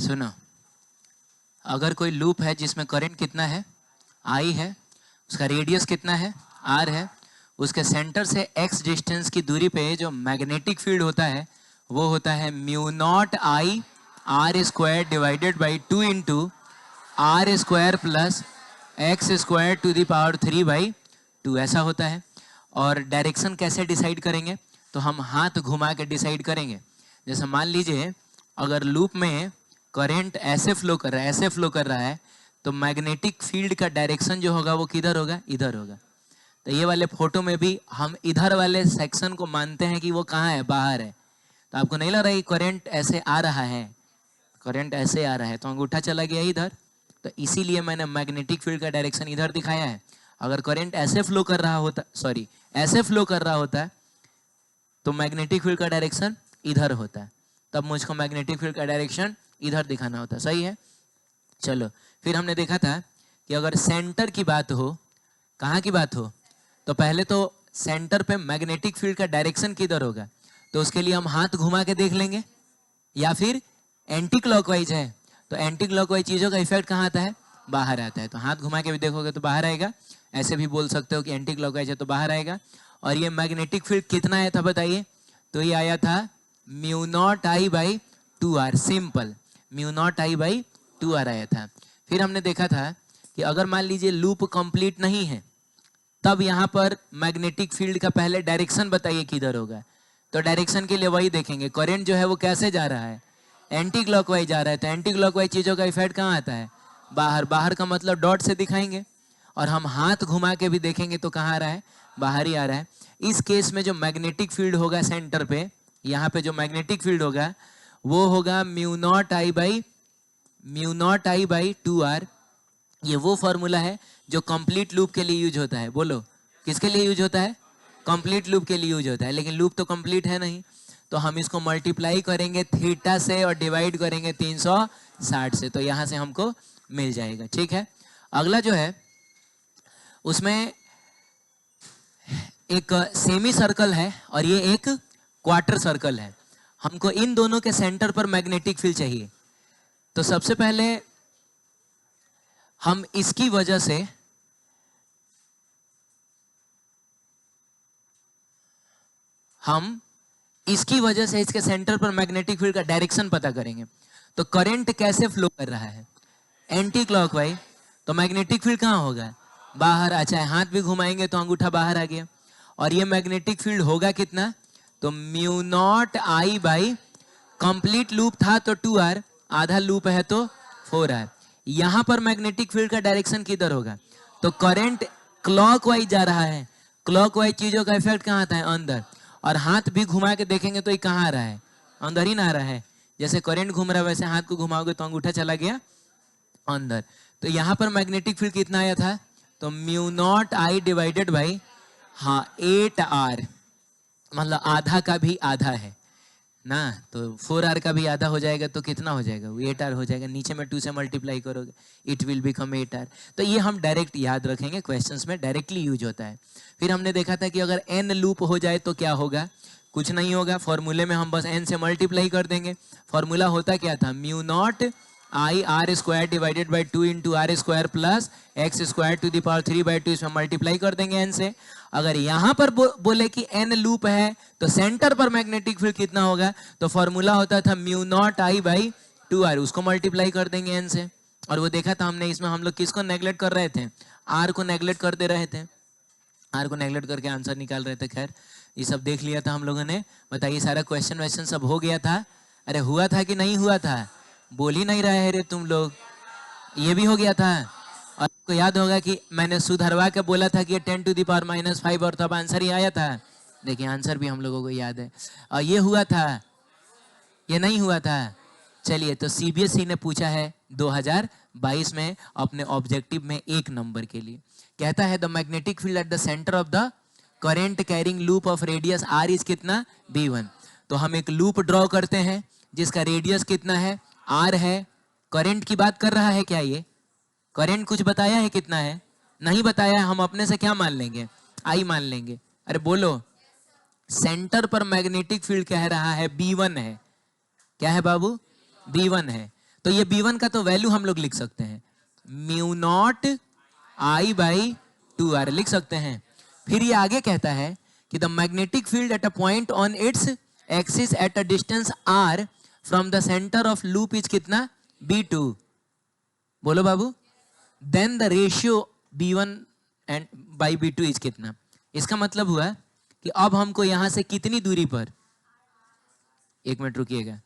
सुनो, अगर कोई लूप है जिसमें करंट कितना है, आई है, उसका रेडियस कितना है, आर है, उसके सेंटर से एक्स डिस्टेंस की दूरी पे जो मैग्नेटिक फील्ड होता है वो होता है mu naught I R square divided by 2 into R square plus x square to the power 3/2 ऐसा होता है। और डायरेक्शन कैसे डिसाइड करेंगे, तो हम हाथ घुमा के डिसाइड करेंगे। जैसे मान लीजिए अगर लूप में करंट ऐसे फ्लो कर रहा है, ऐसे फ्लो कर रहा है, तो मैग्नेटिक फील्ड का डायरेक्शन जो होगा वो किधर होगा, इधर होगा। तो ये वाले फोटो में भी हम इधर वाले सेक्शन को मानते हैं कि वो कहाँ है, बाहर है। तो आपको नहीं लग रहा है करंट ऐसे आ रहा है, करंट ऐसे आ रहा है तो अंगूठा चला गया इधर, तो इसीलिए मैंने मैग्नेटिक फील्ड का डायरेक्शन इधर दिखाया है। अगर करंट ऐसे फ्लो कर रहा होता, सॉरी ऐसे फ्लो कर रहा होता है, तो मैग्नेटिक फील्ड का डायरेक्शन इधर होता है, तब मुझको मैग्नेटिक फील्ड का डायरेक्शन इधर दिखाना होता है। सही है। चलो फिर हमने देखा था कि अगर सेंटर की बात हो, कहाँ की बात हो, तो पहले तो सेंटर पे मैग्नेटिक फील्ड का डायरेक्शन किधर होगा, तो उसके लिए हम हाथ घुमा के देख लेंगे, या फिर एंटी क्लॉकवाइज है तो एंटी क्लॉकवाइज चीज़ों का इफेक्ट कहाँ आता है, बाहर आता है। तो हाथ घुमा के भी देखोगे तो बाहर आएगा। ऐसे भी बोल सकते हो कि एंटी क्लॉकवाइज है तो बाहर आएगा। और ये मैग्नेटिक फील्ड कितना आया था बताइए, तो ये आया था mu naught I by 2r, simple mu naught I by 2r आया था। फिर हमने देखा था कि अगर मान लीजिए लूप कंप्लीट नहीं है, तब यहाँ पर मैग्नेटिक फील्ड का पहले डायरेक्शन बताइए किधर होगा। तो डायरेक्शन के लिए वही देखेंगे, करंट जो है वो कैसे जा रहा है, एंटी क्लॉकवाइज जा रहा है, तो एंटी क्लॉकवाइज चीज़ों का इफेक्ट कहाँ आता है, बाहर। बाहर का मतलब डॉट से दिखाएंगे, और हम हाथ घुमा के भी देखेंगे तो कहाँ आ रहा है, बाहर ही आ रहा है। इस केस में जो मैग्नेटिक फील्ड होगा सेंटर पे, यहाँ पे जो मैग्नेटिक फील्ड होगा वो होगा mu naught I by 2r। ये वो फॉर्मूला है जो कंप्लीट लूप के लिए यूज होता है। बोलो किसके लिए यूज होता है, कंप्लीट लूप के लिए यूज होता है। लेकिन लूप तो कंप्लीट है नहीं, तो हम इसको मल्टीप्लाई करेंगे थीटा से और डिवाइड करेंगे 360 से, तो यहाँ से हमको मिल जाएगा। ठीक है। अगला जो है उसमें एक सेमी सर्कल है और ये एक क्वार्टर सर्कल है। हमको इन दोनों के सेंटर पर मैग्नेटिक फील्ड चाहिए। तो सबसे पहले हम इसकी वजह से इसके सेंटर पर मैग्नेटिक फील्ड का डायरेक्शन पता करेंगे। तो करंट कैसे फ्लो कर रहा है, एंटी क्लॉकवाइज, तो मैग्नेटिक फील्ड कहाँ होगा, बाहर। अच्छा, हाथ भी घुमाएंगे तो अंगूठा बाहर आ गया। और ये मैग्नेटिक फील्ड होगा कितना, तो mu naught I by, complete loop था तो 2r, आधा लूप है तो 4r। यहां पर मैग्नेटिक फील्ड का डायरेक्शन किधर होगा, तो करंट क्लॉकवाइज जा रहा है, क्लॉकवाइज चीजों का इफेक्ट कहाँ आता है, अंदर। और हाथ भी घुमा के देखेंगे तो ये कहाँ आ रहा है, अंदर ही ना आ रहा है। जैसे करंट घूम रहा है वैसे हाथ को घुमाओगे तो अंगूठा चला गया अंदर। तो यहाँ पर मैग्नेटिक फील्ड कितना आया था, तो mu naught I divided by, हाँ 8r, मतलब आधा का भी आधा है ना, तो 4r का भी आधा हो जाएगा तो कितना हो जाएगा, वो 8r हो जाएगा। नीचे में 2 से मल्टीप्लाई करोगे इट विल बिकम 8r। तो ये हम डायरेक्ट याद रखेंगे, क्वेश्चंस में डायरेक्टली यूज होता है। फिर हमने देखा था कि अगर n लूप हो जाए तो क्या होगा, कुछ नहीं होगा, फॉर्मूले में हम बस n से मल्टीप्लाई कर देंगे। फॉर्मूला होता क्या था, mu naught I R square divided by 2 into R square plus x square to the power 3/2, इसमें मल्टीप्लाई कर देंगे n से। अगर यहाँ पर बोले कि n लूप है तो सेंटर पर मैग्नेटिक फील्ड कितना होगा, तो फॉर्मूला होता था mu naught I by 2r, उसको मल्टीप्लाई कर देंगे n से। और वो देखा था हमने, इसमें हम लोग किसको नेग्लेक्ट कर रहे थे, r को नेग्लेक्ट कर दे रहे थे, r को नेग्लेक्ट करके आंसर निकाल रहे थे। खैर ये सब देख लिया था हम लोगों ने। बताइए सारा क्वेश्चन वैश्चन सब हो गया था, अरे हुआ था कि नहीं हुआ था, बोल ही नहीं रहे हैं रे तुम लोग। ये भी हो गया था। और आपको याद होगा कि मैंने सुधरवा के बोला था कि 10 टू द पावर -5, और तब आंसर ही आया था। देखिए आंसर भी हम लोगों को याद है। और ये हुआ था, ये नहीं हुआ था। चलिए, तो सीबीएसई ने पूछा है 2022 में अपने ऑब्जेक्टिव में 1 नंबर के लिए, कहता है the magnetic field at the centre of the current carrying loop of radius r is कितना, b1। तो हम एक लूप ड्रॉ करते हैं जिसका रेडियस कितना है, r है। करंट की बात कर रहा है क्या, ये करंट कुछ बताया है कितना है, नहीं बताया है। हम अपने से क्या मान लेंगे, आई मान लेंगे। अरे बोलो, सेंटर पर मैग्नेटिक फील्ड कह रहा है b1 है, क्या है बाबू, b1 है। तो ये B1 का तो वैल्यू हम लोग लिख सकते हैं, mu naught I by 2R लिख सकते हैं। फिर ये आगे कहता है कि the magnetic field at a point on its axis at a distance R from the centre of loop is कितना, B2। बोलो बाबू, then the ratio B1 and by B2 is कितना। इसका मतलब हुआ कि अब हमको यहां से कितनी दूरी पर, एक मिनट रुकिएगा,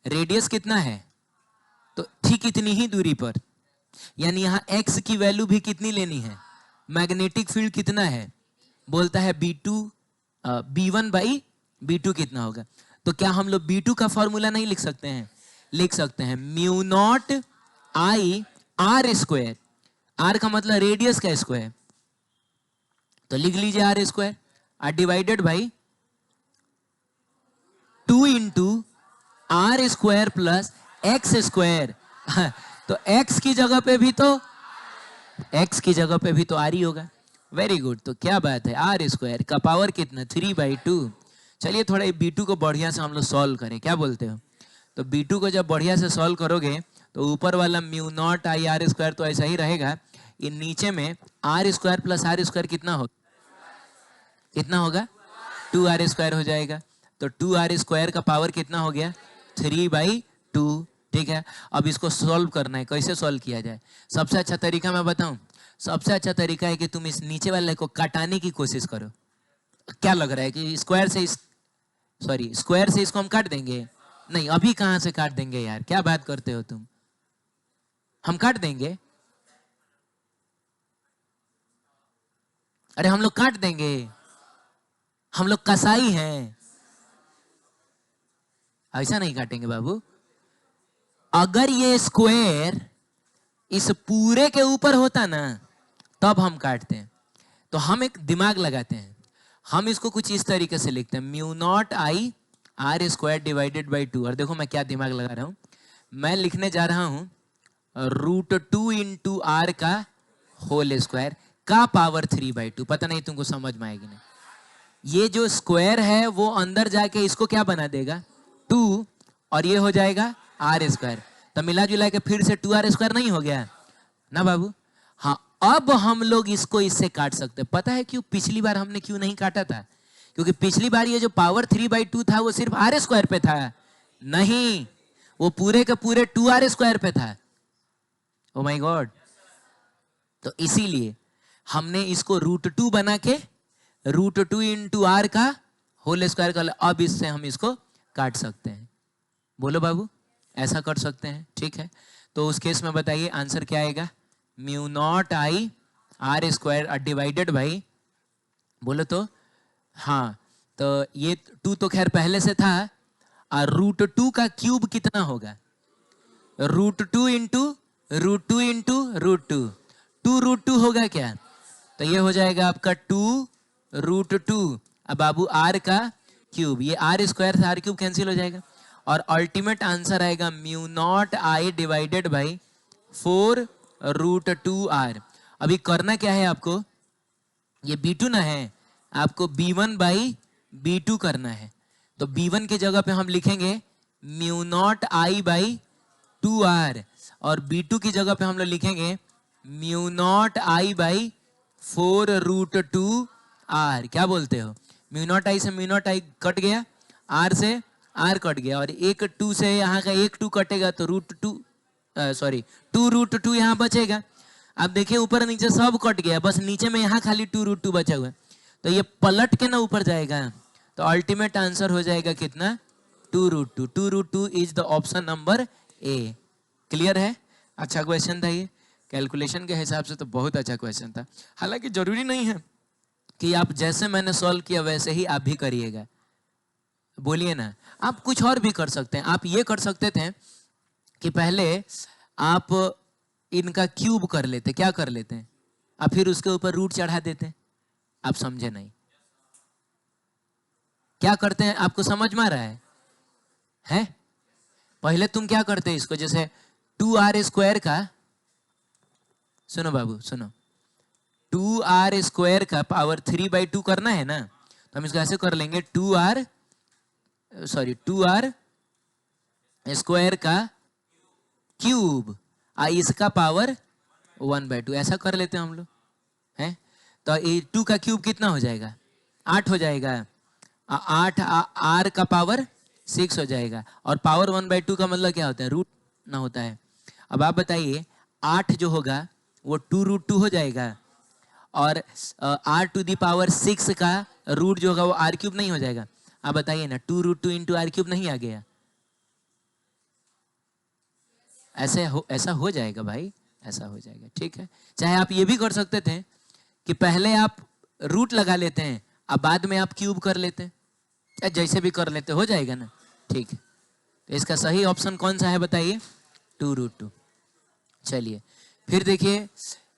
रेडियस कितना है, तो ठीक इतनी ही दूरी पर, यानी यहां x की वैल्यू भी कितनी लेनी है, मैग्नेटिक फील्ड कितना है, बोलता है B1 बाई B2 कितना होगा। तो क्या हम लोग B2 का फॉर्मूला नहीं लिख सकते हैं, लिख सकते हैं, mu naught I R square, R का मतलब रेडियस का स्क्वायर, तो लिख लीजिए R स्क्वायर, और divided by 2 into R square plus X square. तो X की जगह पे भी तो R ही होगा। वेरी गुड, तो क्या बात है, R स्क्वायर का पावर कितना, 3/2। चलिए थोड़ा B2 को बढ़िया से हम लोग सॉल्व करें, क्या बोलते हो। तो B2 को जब बढ़िया से सॉल्व करोगे तो ऊपर वाला mu naught I R square तो ऐसा ही रहेगा, ये नीचे में R square plus R square कितना होगा, 2R स्क्वायर हो जाएगा। तो 2R स्क्वायर का पावर कितना हो गया, 3/2। ठीक है, अब इसको सॉल्व करना है, कैसे सॉल्व किया जाए। सबसे अच्छा तरीका मैं बताऊं, सबसे अच्छा तरीका है कि तुम इस नीचे वाले को काटने की कोशिश करो। क्या लग रहा है कि स्क्वायर से इसको हम काट देंगे, नहीं अभी कहां से काट देंगे यार, क्या बात करते हो तुम, हम काट देंगे, अरे हम लोग काट देंगे, हम लोग कसाई हैं, ऐसा नहीं काटेंगे बाबू। अगर ये स्क्वायर इस पूरे के ऊपर होता ना तब हम काटते हैं। तो हम एक दिमाग लगाते हैं, हम इसको कुछ इस तरीके से लिखते हैं, mu naught I R square divided by 2। और देखो मैं क्या दिमाग लगा रहा हूं, मैं लिखने जा रहा हूं √2 इंटू R का होल स्क्वायर का पावर 3/2। पता नहीं तुमको समझ में आएगी नहीं, ये जो स्क्वायर है वो अंदर जाके इसको क्या बना देगा, 2, और ये हो जाएगा R स्क्वायर, तो मिला जुला के फिर से 2R स्क्वायर नहीं हो गया ना बाबू। हाँ, अब हम लोग इसको इससे काट सकते हैं। पता है क्यों, पिछली बार हमने क्यों नहीं काटा था, क्योंकि पिछली बार ये जो पावर 3/2 था वो सिर्फ R स्क्वायर पे था, नहीं वो पूरे के पूरे 2R स्क्वायर पे था। ओ माय गॉड, तो इसीलिए हमने इसको √2 बना के √2 इंटू R का होल स्क्वायर कर, अब इससे हम इसको काट सकते हैं। बोलो बाबू, ऐसा कर सकते हैं, ठीक है। तो उस केस में बताइए आंसर क्या आएगा, mu naught I R square divided by, बोलो तो, हाँ तो ये 2 तो खैर पहले से था, और √2 का क्यूब कितना होगा, √2 इंटू √2 इंटू √2, 2√2 होगा क्या, तो ये हो जाएगा आपका 2√2। अब बाबू R का क्यूब, ये R स्क्वायर से R क्यूब कैंसिल हो जाएगा, और अल्टीमेट आंसर आएगा mu naught I divided by 4√2R। अभी करना क्या है आपको, ये B2 ना है, आपको B1 बाई B2 करना है। तो B1 की जगह पे हम लिखेंगे mu naught I by 2R, और B2 की जगह पे हम लोग लिखेंगे mu naught I by 4√2R। क्या बोलते हो, म्यू नॉट I से म्यू नॉट I कट गया, R से R कट गया, और एक 2 से यहाँ का एक 2 कटेगा, तो √2 यहाँ बचेगा। अब देखिए ऊपर नीचे सब कट गया, बस नीचे में यहाँ खाली 2√2 बचा हुआ है, तो ये पलट के ना ऊपर जाएगा, तो अल्टीमेट आंसर हो जाएगा कितना, 2√2। 2√2 is the option number A। Clear है, अच्छा क्वेश्चन था ये, कैलकुलेशन के हिसाब से तो बहुत अच्छा क्वेश्चन था। हालांकि जरूरी नहीं है कि आप जैसे मैंने सॉल्व किया वैसे ही आप भी करिएगा, बोलिए ना, आप कुछ और भी कर सकते हैं। आप ये कर सकते थे कि पहले आप इनका क्यूब कर लेते, क्या कर लेते हैं, आप फिर उसके ऊपर रूट चढ़ा देते। आप समझे नहीं, क्या करते हैं, आपको समझ में आ रहा है? पहले तुम क्या करते इसको, जैसे 2R स्क्वायर का, सुनो बाबू सुनो, 2R स्क्वायर का पावर 3/2 करना है ना, तो हम इसको ऐसे कर लेंगे, 2R स्क्वायर का क्यूब इसका पावर 1/2, ऐसा कर लेते हैं हम लोग हैं। तो ये 2 का क्यूब कितना हो जाएगा? 8 हो जाएगा। 8 आर का पावर 6 हो जाएगा। और पावर 1/2 का मतलब क्या होता है? रूट ना होता है। अब आप बताइए 8 जो होगा वो 2√2 हो जाएगा, और r⁴ का रूट जो होगा वो r³ नहीं हो जाएगा? आप बताइए ना, 2√2 इंटू r³ नहीं आ गया? ऐसा हो जाएगा भाई, ऐसा हो जाएगा। ठीक है, चाहे आप ये भी कर सकते थे कि पहले आप रूट लगा लेते हैं, अब बाद में आप क्यूब कर लेते हैं, या जैसे भी कर लेते, हो जाएगा ना। ठीक है, तो इसका सही ऑप्शन कौन सा है बताइए? 2√2। चलिए फिर देखिए,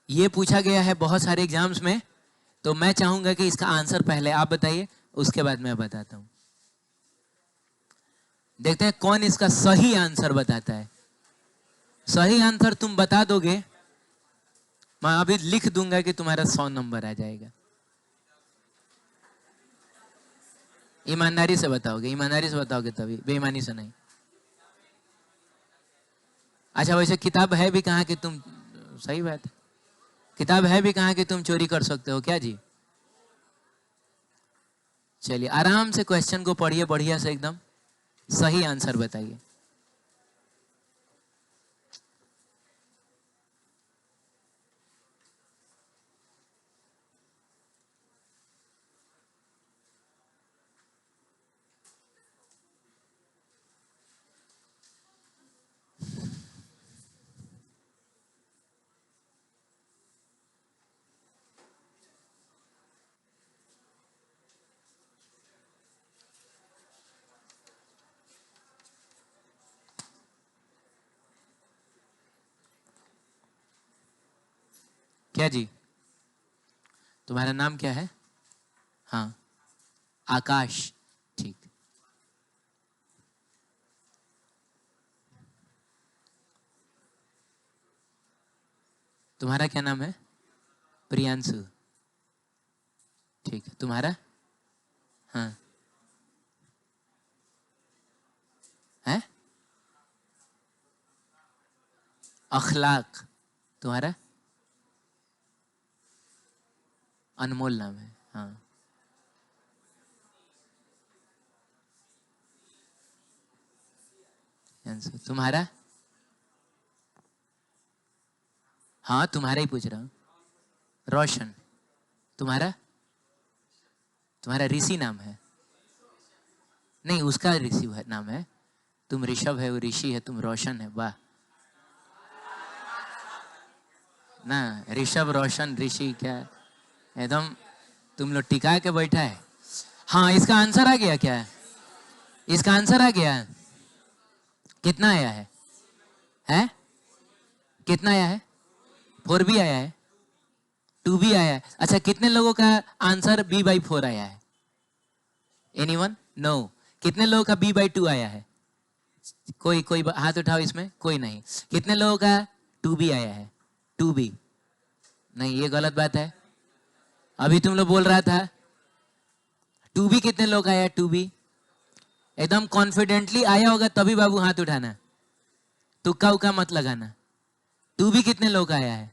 ये पूछा गया है बहुत सारे एग्जाम्स में, तो मैं चाहूंगा कि इसका आंसर पहले आप बताइए, उसके बाद मैं बताता हूं। देखते हैं कौन इसका सही आंसर बताता है। सही आंसर तुम बता दोगे, मैं अभी लिख दूंगा कि तुम्हारा 100 नंबर आ जाएगा। ईमानदारी से बताओगे, ईमानदारी से बताओगे तभी, बेईमानी से नहीं। अच्छा, वैसे किताब है भी कहाँ कि तुम, सही बात है, किताब है भी कहाँ कि तुम चोरी कर सकते हो क्या जी? चलिए आराम से क्वेश्चन को पढ़िए, बढ़िया से एकदम सही आंसर बताइए। क्या जी, तुम्हारा नाम क्या है? हाँ, आकाश। ठीक, तुम्हारा क्या नाम है? प्रियांशु। ठीक है, तुम्हारा? हाँ, है अखलाक। तुम्हारा? अनमोल नाम है। हाँ, अंशु। तुम्हारा? हाँ, तुम्हारा ही पूछ रहा हूँ। रोशन। तुम्हारा? तुम्हारा ऋषि नाम है? नहीं, उसका ऋषि नाम है। तुम ऋषभ है, वो ऋषि है, तुम रोशन है। वाह ना, ऋषभ रोशन ऋषि, क्या एकदम तुम लोग टिका के बैठा है। हाँ, इसका आंसर आ गया क्या? इसका आंसर आ गया। कितना आया है? हैं? कितना आया है? 4 भी आया है, 2 भी आया है। अच्छा, कितने लोगों का आंसर b/4 आया है? एनीवन? नो। कितने लोगों का b/2 आया है? कोई कोई हाथ उठाओ इसमें, कोई नहीं। कितने लोगों का 2b आया है? 2b नहीं, ये गलत बात है। अभी तुम लोग बोल रहा था 2b, कितने लोग आया 2b? एकदम कॉन्फिडेंटली आया होगा तभी बाबू हाथ उठाना, तुक्का उक्का मत लगाना। 2b कितने लोग का आया है?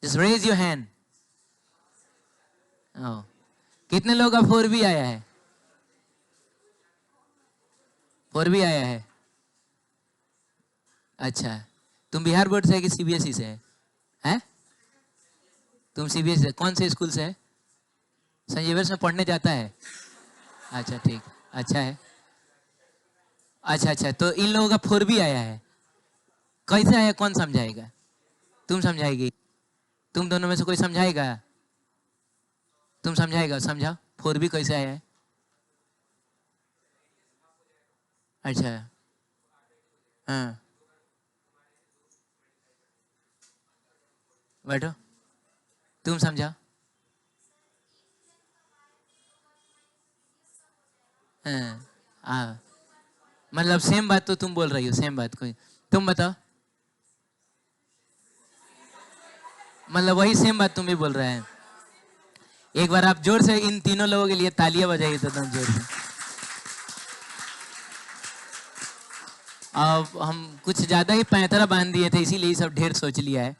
Just raise your hand. कितने लोग का 4b आया है? 4b आया है। अच्छा, तुम बिहार बोर्ड से है कि सीबीएसई से है? हैं? तुम सीबीएसई से? कौन से स्कूल से है? सेंट जेवियर्स में पढ़ने जाता है? अच्छा ठीक, अच्छा है। अच्छा अच्छा, तो इन लोगों का 4b आया है। कैसे आया, कौन समझाएगा? तुम समझाएगी? तुम दोनों में से कोई समझाएगा? तुम समझाएगा, समझाओ 4b कैसे आया है? अच्छा, हाँ, बैठो, तुम समझाओ। हाँ, मतलब सेम बात तो तुम बोल रही हो, सेम बात। कोई तुम बताओ, मतलब वही सेम बात तुम भी बोल रहे हैं। एक बार आप जोर से इन तीनों लोगों के लिए तालियां बजाइए तो एकदम जोर से। अब हम कुछ ज़्यादा ही पैंतरा बांध दिए थे, इसीलिए ये सब ढेर सोच लिया है।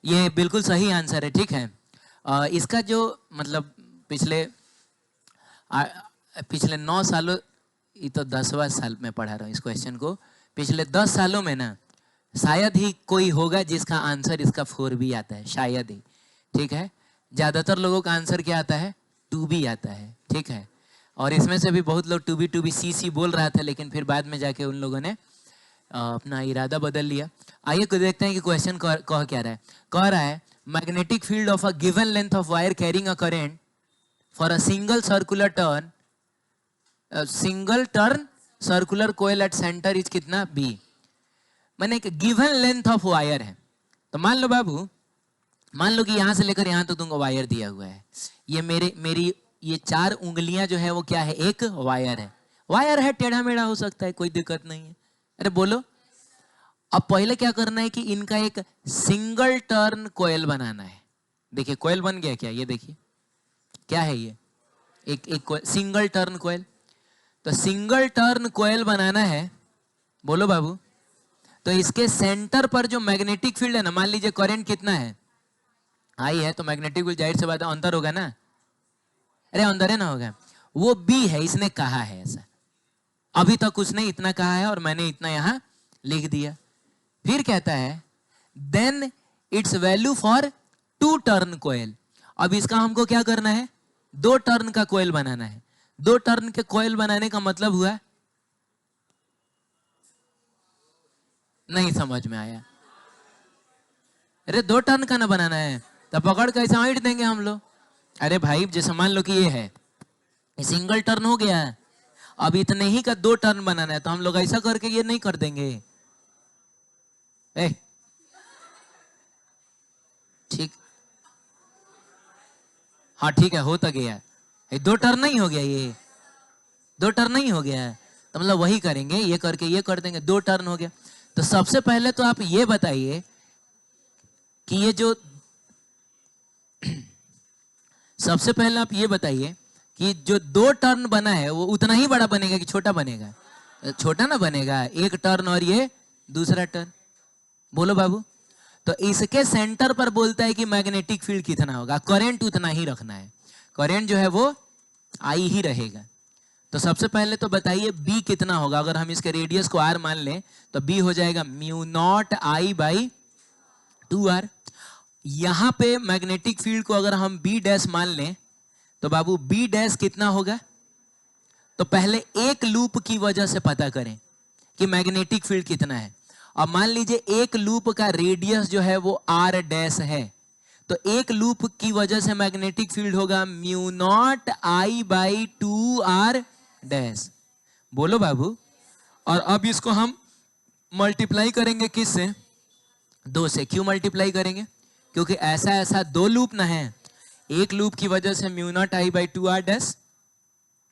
ये बिल्कुल सही आंसर है, ठीक है। इसका जो मतलब पिछले आ, पिछले 9 सालों, ये तो 10वां साल में पढ़ा रहा हूँ इस क्वेश्चन को, पिछले 10 सालों में ना शायद ही कोई होगा जिसका आंसर इसका 4 भी आता है, शायद ही, ठीक है। ज़्यादातर लोगों का आंसर क्या आता है, 2 भी आता है, ठीक है। और इसमें से भी बहुत लोग 2B सी बोल रहा था, लेकिन फिर बाद में जाके उन लोगों ने अपना इरादा बदल लिया। आइए को देखते हैं कि क्वेश्चन कह क्या रहा है। कह रहा है magnetic field of a given length of wire carrying a current for a single turn circular coil at centre is कितना, बी। मैंने एक गिवन लेंथ ऑफ वायर है, तो मान लो बाबू, मान लो कि यहां से लेकर यहां तक तुमको वायर दिया हुआ है। ये मेरी ये 4 उंगलियां जो है वो क्या है, एक वायर है। वायर है, टेढ़ा मेढ़ा हो सकता है, कोई दिक्कत नहीं है। अरे बोलो, अब पहले क्या करना है कि इनका एक सिंगल टर्न कोयल बनाना है। देखिए कोयल बन गया क्या, ये देखिए क्या है, ये एक सिंगल टर्न कोयल। तो सिंगल टर्न कोयल बनाना है, बोलो बाबू। तो इसके सेंटर पर जो मैग्नेटिक फील्ड है ना, मान लीजिए करंट कितना है, आई है, तो मैग्नेटिक फील्ड जाहिर से बात है अंदर होगा ना, अरे अंदर है ना होगा, वो बी है, इसने कहा है ऐसा। अभी तक उसने इतना कहा है और मैंने इतना यहां लिख दिया। फिर कहता है then its value for 2 turn coil. अब इसका हमको क्या करना है, 2 टर्न का कोयल बनाना है। 2 टर्न के कोयल बनाने का मतलब हुआ, नहीं समझ में आया। अरे 2 टर्न का ना बनाना है, तो पकड़ के ऐसा ऐंठ देंगे हम लोग। अरे भाई जैसे मान लो कि ये है, सिंगल टर्न हो गया, अब इतने ही का 2 टर्न बनाना है, तो हम लोग ऐसा करके ये नहीं कर देंगे। ठीक, हाँ ठीक है, हो तो गया, 2 टर्न नहीं हो गया, ये 2 टर्न नहीं हो गया, तो मतलब वही करेंगे, ये करके ये कर देंगे, 2 टर्न हो गया। तो सबसे पहले तो आप ये बताइए कि ये जो सबसे पहले आप ये बताइए कि जो 2 टर्न बना है वो उतना ही बड़ा बनेगा कि छोटा बनेगा, छोटा ना बनेगा, 1 टर्न और ये दूसरा टर्न, बोलो बाबू। तो इसके सेंटर पर बोलता है कि मैग्नेटिक फील्ड कितना होगा, करंट उतना ही रखना है, करंट जो है वो आई ही रहेगा। तो सबसे पहले तो बताइए बी कितना होगा। अगर हम इसके रेडियस को आर मान लें तो बी हो जाएगा mu naught I by 2r। यहां पे मैग्नेटिक फील्ड को अगर हम बी डैश मान लें तो बाबू बी डैश कितना होगा, तो पहले एक लूप की वजह से पता करें कि मैग्नेटिक फील्ड कितना है। अब मान लीजिए एक लूप का रेडियस जो है वो आर डैश है, तो एक लूप की वजह से मैग्नेटिक फील्ड होगा mu naught I by 2r dash, बोलो बाबू। और अब इसको हम मल्टीप्लाई करेंगे किससे, 2 से। क्यों मल्टीप्लाई करेंगे, क्योंकि ऐसा ऐसा 2 लूप ना है, एक लूप की वजह से mu naught I by 2r dash,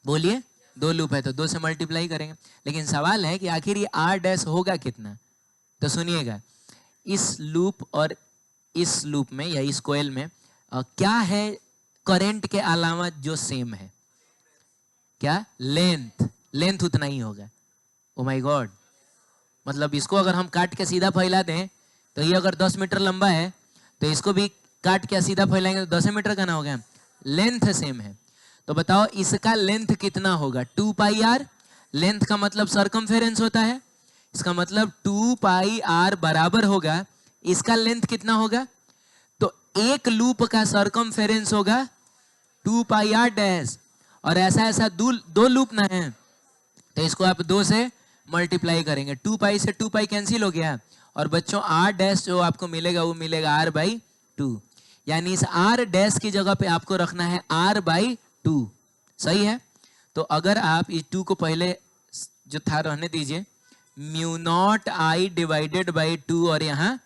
बोलिए 2 लूप है तो 2 से मल्टीप्लाई करेंगे। लेकिन सवाल है कि आखिर ये r डैश होगा कितना, तो सुनिएगा, इस लूप और इस लूप में या इस कोयल में क्या है करंट के अलावा जो सेम है, क्या, लेंथ, लेंथ उतना ही होगा। ओ माय गॉड, मतलब इसको अगर हम काट के सीधा फैला दें तो ये अगर 10 मीटर लंबा है तो इसको भी काट के सीधा फैलाएंगे तो 10 मीटर का ना होगा, लेंथ सेम है। तो बताओ इसका लेंथ कितना होगा, 2 पाई आर। लेंथ का मतलब सरकमफेरेंस होता है, इसका मतलब 2 पाई आर बराबर होगा, इसका लेंथ कितना होगा, तो एक लूप का सरकमफेरेंस होगा 2 पाई आर डैश। और ऐसा ऐसा 2 लूप ना है, तो इसको आप 2 से मल्टीप्लाई करेंगे, 2 पाई से 2 पाई कैंसिल हो गया, और बच्चों आर डैश जो आपको मिलेगा वो मिलेगा आर बाई 2। यानी इस आर डैश की जगह पे आपको रखना है आर बाई 2, सही है। तो अगर आप इस 2 को पहले जो था रहने दीजिए, mu naught I divided by 2, और यहाँ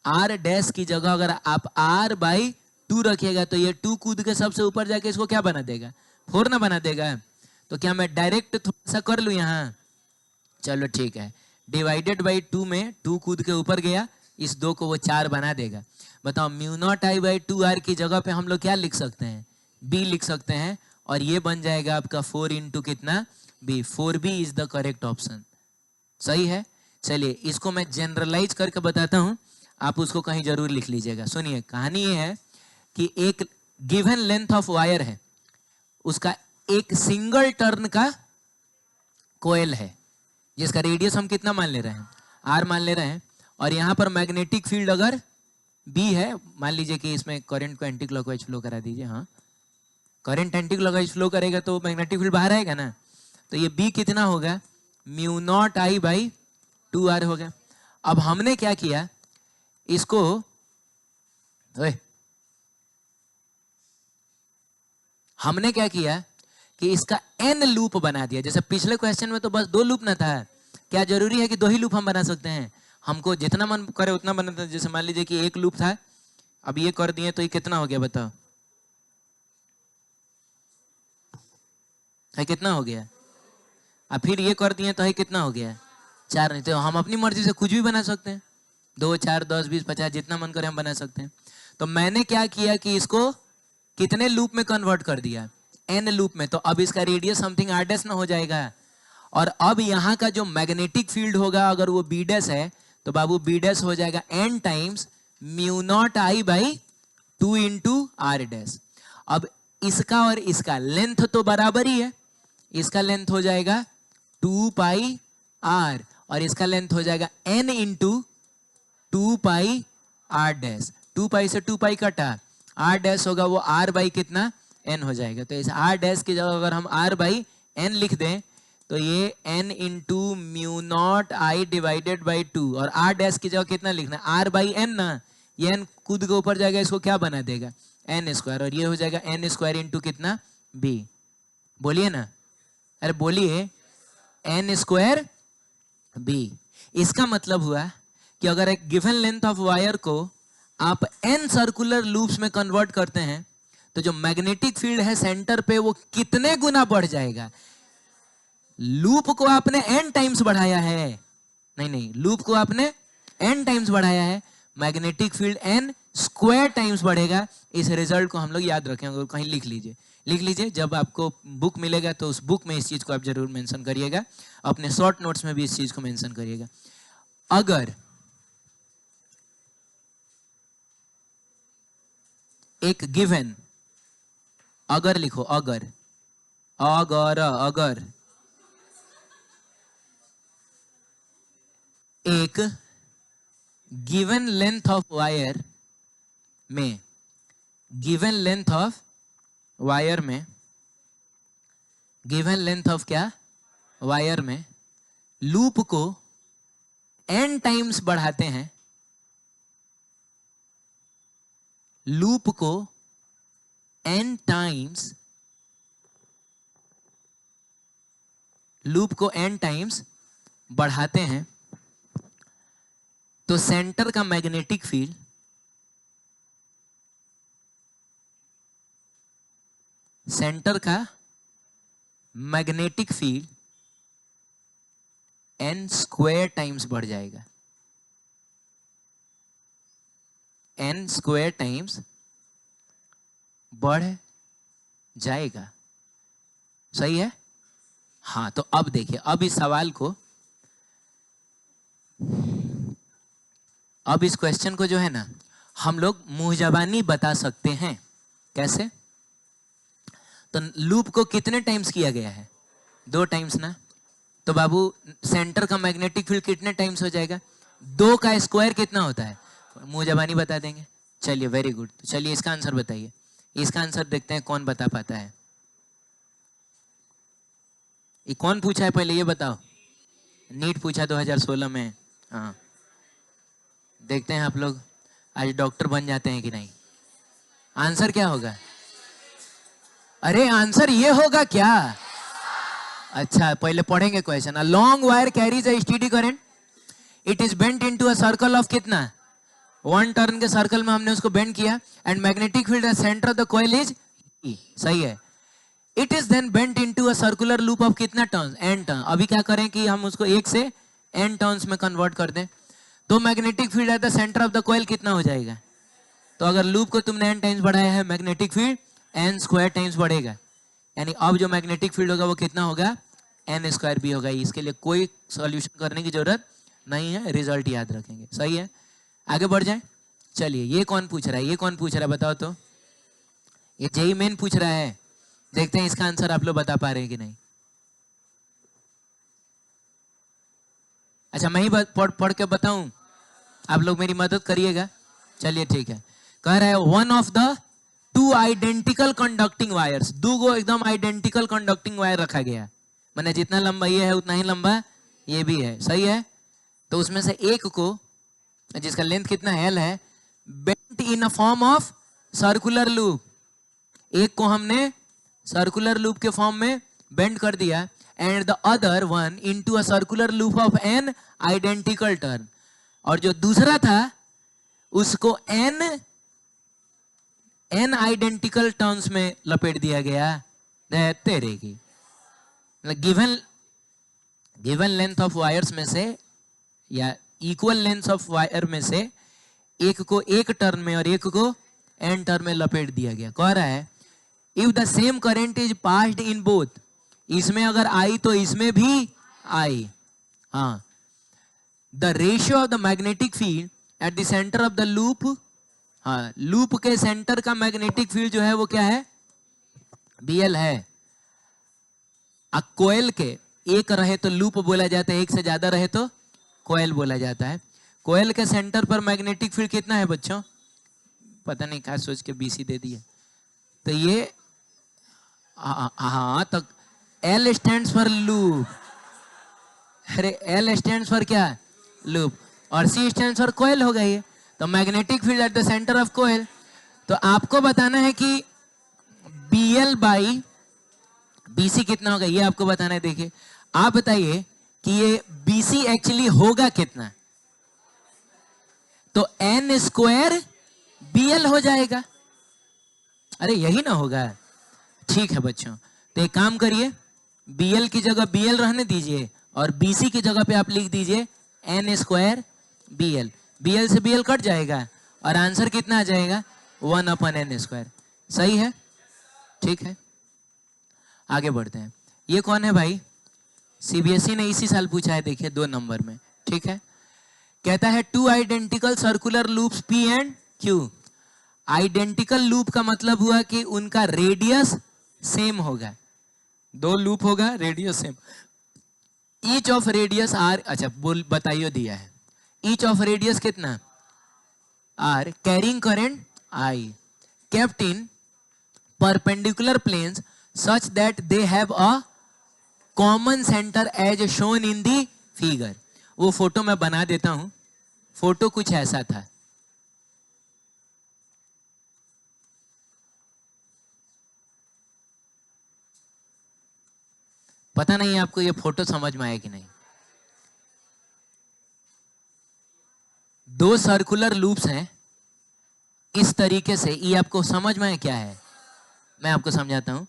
आर डैश की जगह अगर आप आर बाई 2 रखिएगा तो ये 2 कूद के सबसे ऊपर जाके इसको क्या बना देगा, 4 ना बना देगा। तो क्या मैं डायरेक्ट थोड़ा सा कर लूं यहाँ, चलो ठीक है, डिवाइडेड बाई 2 में 2 कूद के ऊपर गया, इस 2 को वो 4 बना देगा। बताओ mu naught I by 2r की जगह पे हम लोग क्या लिख सकते हैं, b लिख सकते हैं, और ये बन जाएगा आपका 4 इंटू कितना, b। 4b is the correct option, सही है। चलिए इसको मैं जनरलाइज करके बताता हूं, आप उसको कहीं जरूर लिख लीजिएगा। सुनिए, कहानी ये है कि एक गिवन लेंथ ऑफ वायर है, उसका एक सिंगल टर्न का कोयल है जिसका रेडियस हम कितना मान ले रहे हैं, आर मान ले रहे हैं, और यहां पर मैग्नेटिक फील्ड अगर बी है, मान लीजिए कि इसमें करंट को एंटी क्लॉकवाइज फ्लो करा दीजिए। हाँ, करंट एंटी क्लॉकवाइज फ्लो करेगा तो मैग्नेटिक फील्ड बाहर आएगा ना, तो ये बी कितना होगा, mu naught I by 2r हो गया। अब हमने क्या किया, इसको हमने क्या किया कि इसका n लूप बना दिया। जैसे पिछले क्वेश्चन में तो बस 2 लूप ना था, क्या जरूरी है कि 2 ही लूप हम बना सकते हैं? हमको जितना मन करे उतना बनाते हैं। जैसे मान लीजिए कि 1 लूप था, अब ये कर दिए तो ये कितना हो गया बताओ, है कितना हो गया? अब फिर ये कर दिए तो है कितना हो गया, 4। नहीं तो हम अपनी मर्जी से कुछ भी बना सकते हैं, 2 4 10 20 50 जितना मन करे हम बना सकते हैं। तो मैंने क्या किया कि इसको कितने लूप में कन्वर्ट कर दिया, n लूप में। तो अब इसका रेडियस समथिंग r डैश ना हो जाएगा, और अब यहाँ का जो मैग्नेटिक फील्ड होगा अगर वो b डैश है तो बाबू b डैश हो जाएगा n times mu naught I by 2 into R dash. अब इसका और इसका लेंथ तो बराबर ही है, इसका लेंथ हो जाएगा 2 पाई r और इसका लेंथ हो जाएगा n इंटू 2 पाई r डैश। 2 पाई से 2 पाई कटा, r डैश होगा वो r बाई कितना, n हो जाएगा। तो इस r डैश की जगह अगर हम r बाई n लिख दें तो ये n into mu naught I divided by 2, और r डैश की जगह कितना लिखना, r बाई n ना, ये n कूद के ऊपर जाएगा, इसको क्या बना देगा, n स्क्वायर, और ये हो जाएगा n स्क्वायर इंटू कितना, b। बोलिए ना, अरे बोलिए, n स्क्वायर b। इसका मतलब हुआ कि अगर एक गिवन लेंथ ऑफ वायर को आप n सर्कुलर लूप्स में कन्वर्ट करते हैं तो जो मैग्नेटिक फील्ड है सेंटर पे वो कितने गुना बढ़ जाएगा। लूप को आपने n टाइम्स बढ़ाया है, नहीं, लूप को आपने n टाइम्स बढ़ाया है, magnetic field n square times बढ़ेगा। इस रिजल्ट को हम लोग याद रखेंगे, कहीं लिख लीजिए। जब आपको बुक मिलेगा तो उस बुक में इस चीज को आप जरूर मेंशन करिएगा, अपने शॉर्ट नोट्स में भी इस चीज को मेंशन करिएगा। अगर एक गिवन, अगर लिखो, अगर एक गिवन लेंथ ऑफ वायर में, गिवन लेंथ ऑफ वायर में, गिवन लेंथ ऑफ क्या, वायर में लूप को n टाइम्स बढ़ाते हैं, लूप को n टाइम्स, लूप को n टाइम्स बढ़ाते हैं तो सेंटर का मैग्नेटिक फील्ड, सेंटर का magnetic field n square times बढ़ जाएगा, n स्क्वायर टाइम्स बढ़ जाएगा। सही है? हाँ, तो अब देखिए, अब इस सवाल को, अब इस क्वेश्चन को जो है ना हम लोग मुंह जबानी बता सकते हैं। कैसे? तो लूप को कितने टाइम्स किया गया है, 2 टाइम्स ना, तो बाबू सेंटर का मैग्नेटिक फील्ड कितने टाइम्स हो जाएगा, 2 का स्क्वायर कितना होता है, मुंह जबानी बता देंगे। चलिए, वेरी गुड। तो चलिए इसका आंसर बताइए, इसका आंसर देखते हैं कौन बता पाता है। ये कौन पूछा है पहले ये बताओ? नीट पूछा 2016 में। हाँ, देखते हैं आप लोग आज डॉक्टर बन जाते हैं कि नहीं। आंसर क्या होगा? अरे आंसर ये होगा क्या? अच्छा, पहले पढ़ेंगे question. A long wire carries a steady current, it is bent into a circle of कितना, 1 टर्न के सर्कल में हमने उसको बेंड किया, and magnetic field centre of the coil is E। सही है। It is then bent into a circular loop of कितना turns, n turn. अभी क्या करें कि हम उसको 1 से n टर्न्स में कन्वर्ट कर दें, तो magnetic field at the centre of the coil कितना हो जाएगा। तो अगर लूप को तुमने n टाइम्स बढ़ाया है, magnetic field n square times बढ़ेगा, यानी अब जो मैग्नेटिक फील्ड होगा वो कितना होगा, n स्क्वायर भी होगा। इसके लिए कोई सॉल्यूशन करने की जरूरत नहीं है, रिजल्ट याद रखेंगे। सही है, आगे बढ़ जाए। चलिए, ये कौन पूछ रहा है, ये कौन पूछ रहा है बताओ तो। ये जेई मेन पूछ रहा है, देखते हैं इसका आंसर आप लोग बता पा रहे हैं कि नहीं। अच्छा, मैं ही पढ़ के बताऊं, आप लोग मेरी मदद करिएगा। चलिए ठीक है। कह रहा है one of the two identical conducting wires, दो गो एकदम आइडेंटिकल कंडक्टिंग वायर रखा गया, मैंने जितना लंबा ये है उतना ही लंबा ये भी है। सही है, तो उसमें से एक को, जिसका लेंथ कितना एल है, bent in a form of circular loop, एक को हमने सर्कुलर लूप के फॉर्म में बेंड कर दिया, and the other one into a circular loop of an identical turn, और जो दूसरा था उसको एन आइडेंटिकल टर्न्स में लपेट दिया गया। तेरे की गिवन लेंथ ऑफ वायर्स में से या इक्वल लेंथ ऑफ वायर में से एक को एक टर्न में और एक को एन टर्न में लपेट दिया गया। कह रहा है if the same current is passed in both, इसमें अगर आई तो इसमें भी आई। हाँ, the ratio of the magnetic field at the centre of the loop, हाँ लूप के सेंटर का मैग्नेटिक फील्ड जो है वो क्या है, बीएल है। कोयल के एक रहे तो लूप बोला जाता है, एक से ज्यादा रहे तो कोयल बोला जाता है। कोयल के सेंटर पर मैग्नेटिक फील्ड कितना है बच्चों, पता नहीं, क्या सोच के बीसी दे दिए। तो ये हाँ, तो एल स्टैंड्स फॉर लूप, अरे एल स्टैंड्स फॉर क्या, लूप, और सी स्टैंड्स फॉर कोयल हो गई। तो magnetic field at the centre of coil, तो आपको बताना है कि बीएल बाई बीसी कितना होगा, ये आपको बताना है। देखिए आप बताइए कि ये बीसी एक्चुअली होगा कितना, तो एन स्क्वायर बीएल हो जाएगा। अरे यही ना होगा, ठीक है बच्चों। तो एक काम करिए, बीएल की जगह बीएल रहने दीजिए और बीसी की जगह पे आप लिख दीजिए एन स्क्वायर बीएल, बीएल से बीएल कट जाएगा और आंसर कितना आ जाएगा, 1/n स्क्वायर। सही है, ठीक है, आगे बढ़ते हैं। ये कौन है भाई, सीबीएसई ने इसी साल पूछा है, देखिए 2 नंबर में। ठीक है, कहता है two identical circular loops P and Q. Identical loop का मतलब हुआ कि उनका रेडियस सेम होगा, 2 लूप होगा, radius same. Each of radius R, अच्छा बोल बताइए दिया है, ईच ऑफ रेडियस कितना R, carrying current I, kept in perpendicular planes such that they have a common center as shown in the figure। वो photo मैं बना देता हूं, फोटो कुछ ऐसा था। पता नहीं आपको ये फोटो समझ में आया कि नहीं। 2 सर्कुलर लूप्स हैं इस तरीके से, ये आपको समझ में आया क्या है, मैं आपको समझाता हूं।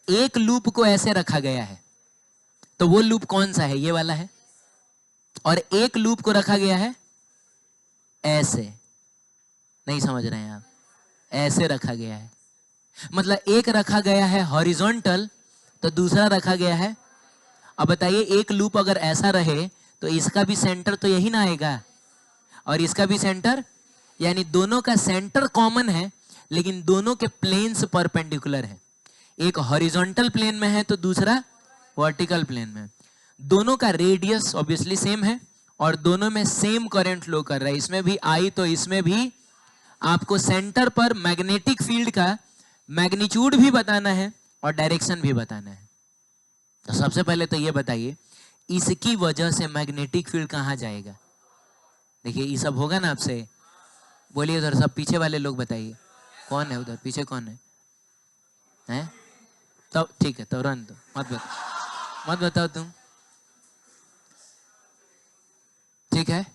एक लूप को ऐसे रखा गया है, तो वो लूप कौन सा है, ये वाला है, और एक लूप को रखा गया है ऐसे, नहीं समझ रहे हैं आप, ऐसे रखा गया है, मतलब एक रखा गया है हॉरिजॉन्टल तो दूसरा रखा गया है। अब बताइए एक लूप अगर ऐसा रहे तो इसका भी सेंटर तो यही ना आएगा और इसका भी सेंटर, यानी दोनों का सेंटर कॉमन है लेकिन दोनों के प्लेन्स परपेंडिकुलर है। एक हॉरिजॉन्टल प्लेन में है तो दूसरा वर्टिकल प्लेन में। दोनों का रेडियस ऑब्वियसली सेम है और दोनों में सेम करंट फ्लो कर रहा है। इसमें भी आई तो इसमें भी आपको सेंटर पर मैग्नेटिक फील्ड का मैग्नीट्यूड भी बताना है और डायरेक्शन भी बताना है। तो सबसे पहले तो ये बताइए इसकी वजह से मैग्नेटिक फील्ड कहाँ जाएगा। देखिए ये सब होगा ना आपसे, बोलिए उधर सब पीछे वाले लोग बताइए कौन है उधर पीछे, कौन है, हैं? तो ठीक है, तो रन दो, मत बताओ तुम, ठीक है।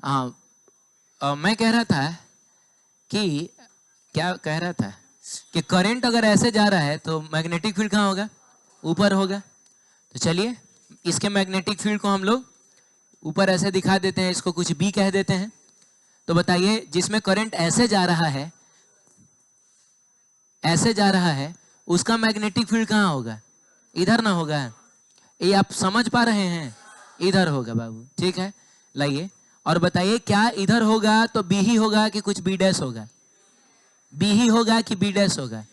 हाँ, मैं कह रहा था कि, क्या कह रहा था कि करंट अगर ऐसे जा रहा है तो मैग्नेटिक फील्ड कहाँ होगा, ऊपर होगा। तो चलिए इसके मैग्नेटिक फील्ड को हम लोग ऊपर ऐसे दिखा देते हैं, इसको कुछ बी कह देते हैं। तो बताइए जिसमें करंट ऐसे जा रहा है, ऐसे जा रहा है, उसका मैग्नेटिक फील्ड कहाँ होगा, इधर ना होगा। ये आप समझ पा रहे हैं, इधर होगा बाबू, ठीक है। लाइए और बताइए क्या इधर होगा तो बी ही होगा कि कुछ बी डैश होगा? बी ही होगा कि बी डैश होगा?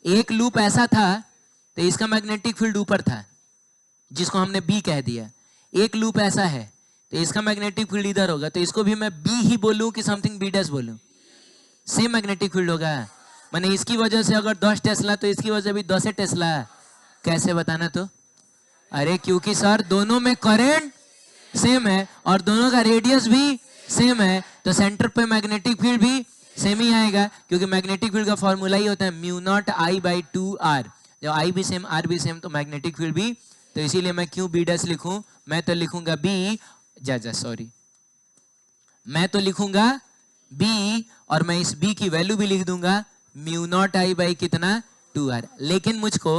एक लूप ऐसा था तो इसका मैग्नेटिक फील्ड ऊपर था जिसको हमने बी कह दिया। एक लूप ऐसा है तो इसका मैग्नेटिक फील्ड इधर होगा, तो इसको भी मैं बी ही बोलूं कि समथिंग बी डैश बोलूं? सेम मैग्नेटिक फील्ड होगा। माने इसकी वजह से अगर 10 टेस्ला तो इसकी वजह भी 10 टेस्ला। कैसे बताना तो? अरे क्योंकि सर दोनों में करंट सेम है और दोनों का रेडियस भी सेम है, तो सेंटर पे मैग्नेटिक फील्ड भी सेम ही आएगा, क्योंकि मैग्नेटिक फील्ड का फॉर्मूला ही होता है mu naught I by 2r। जब आई भी सेम आर भी सेम तो मैग्नेटिक फील्ड भी, तो इसीलिए मैं क्यों बी डैश लिखूं? मैं तो लिखूंगा बी, सॉरी, मैं तो लिखूंगा बी और मैं इस बी की वैल्यू भी लिख दूंगा म्यू नॉट आई बाई कितना 2r। लेकिन मुझको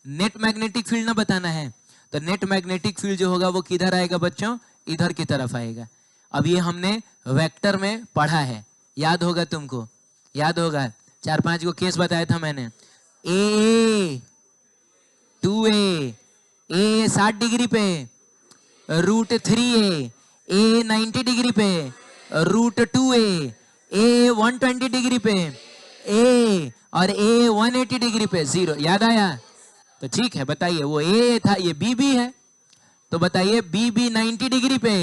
नेट मैग्नेटिक फील्ड ना बताना है, तो नेट मैग्नेटिक फील्ड जो होगा वो किधर आएगा बच्चों? इधर की तरफ आएगा। अब ये हमने वेक्टर में पढ़ा है, याद होगा तुमको, याद होगा 4-5 को केस बताया था मैंने। ए 2a, ए 60 डिग्री पे, रूट 3a, ए 90 डिग्री पे, रूट 2a, ए 120 डिग्री पे, ए और ए 180 डिग्री पे, 0। याद आया? तो ठीक है, बताइए वो ए था, ये बी भी है, तो बताइए बी भी 90 डिग्री पे,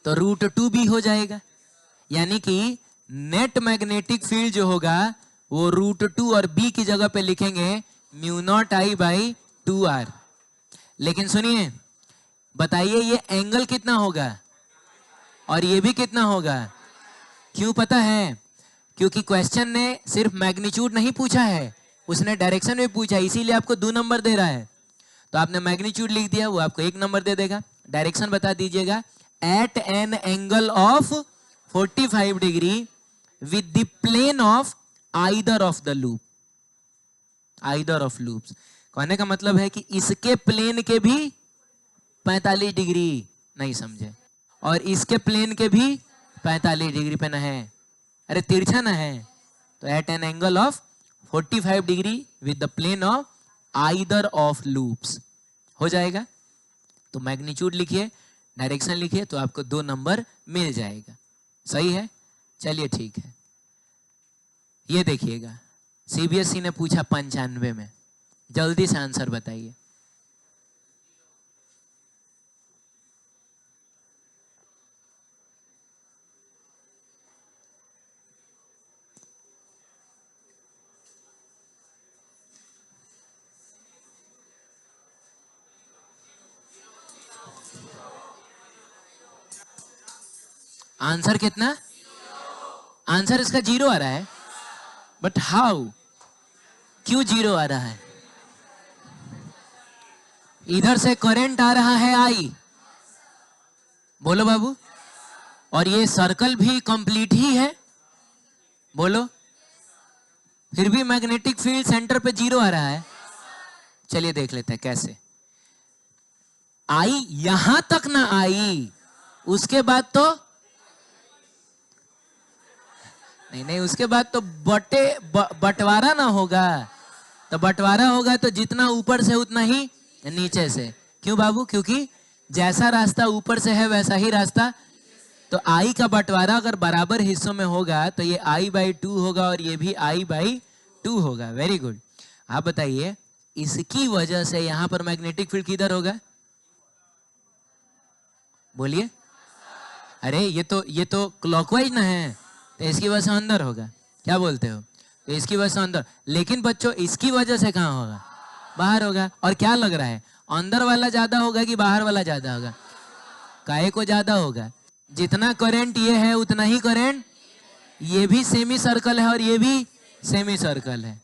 तो रूट 2b हो जाएगा। यानी कि नेट मैग्नेटिक फील्ड जो होगा वो रूट 2 और b की जगह पे लिखेंगे mu naught I by 2r। लेकिन सुनिए, बताइए ये एंगल कितना होगा और ये भी कितना होगा? क्यों पता है? क्योंकि क्वेश्चन ने सिर्फ मैग्नीट्यूड नहीं पूछा है, उसने डायरेक्शन भी पूछा, इसीलिए आपको 2 नंबर दे रहा है। तो आपने मैग्नीट्यूड लिख दिया, वो आपको 1 नंबर दे देगा। डायरेक्शन बता दीजिएगा, at an angle of 45 degree with the plane of either of the loop. Either of loops कहने का मतलब है कि इसके प्लेन के भी 45 डिग्री, नहीं समझे, और इसके प्लेन के भी 45 डिग्री पे ना है, अरे तिरछा ना है, तो at an angle of 45 degree with the plane of either of loops हो जाएगा। तो मैग्नीट्यूड लिखिए, डायरेक्शन लिखिए, तो आपको 2 नंबर मिल जाएगा। सही है? चलिए ठीक है। ये देखिएगा, सीबीएसई ने पूछा 95 में, जल्दी से आंसर बताइए। आंसर कितना? आंसर इसका 0 आ रहा है, बट हाउ? क्यों 0 आ रहा है? इधर से करंट आ रहा है आई, बोलो बाबू, और ये सर्कल भी कंप्लीट ही है, बोलो, फिर भी मैग्नेटिक फील्ड सेंटर पे 0 आ रहा है। चलिए देख लेते हैं कैसे। आई यहां तक ना आई, उसके बाद तो नहीं, उसके बाद तो बंटवारा ना होगा, तो बंटवारा होगा तो जितना ऊपर से उतना ही नीचे से। क्यों बाबू? क्योंकि जैसा रास्ता ऊपर से है वैसा ही रास्ता, तो आई का बंटवारा अगर बराबर हिस्सों में होगा तो ये आई बाई 2 होगा और ये भी आई बाई 2 होगा। Very good. आप बताइए, इसकी वजह से यहां पर मैग्नेटिक फील्ड किधर होगा? बोलिए। अरे ये तो क्लॉकवाइज ना है, तो इसकी वजह से अंदर होगा। क्या बोलते हो? तो इसकी वजह से अंदर, लेकिन बच्चों इसकी वजह से कहां होगा? बाहर होगा। और क्या लग रहा है, अंदर वाला ज्यादा होगा कि बाहर वाला ज्यादा होगा? काहे को ज्यादा होगा? जितना करंट ये है उतना ही करंट ये भी सेमी सर्कल है और ये भी सेमी सर्कल है।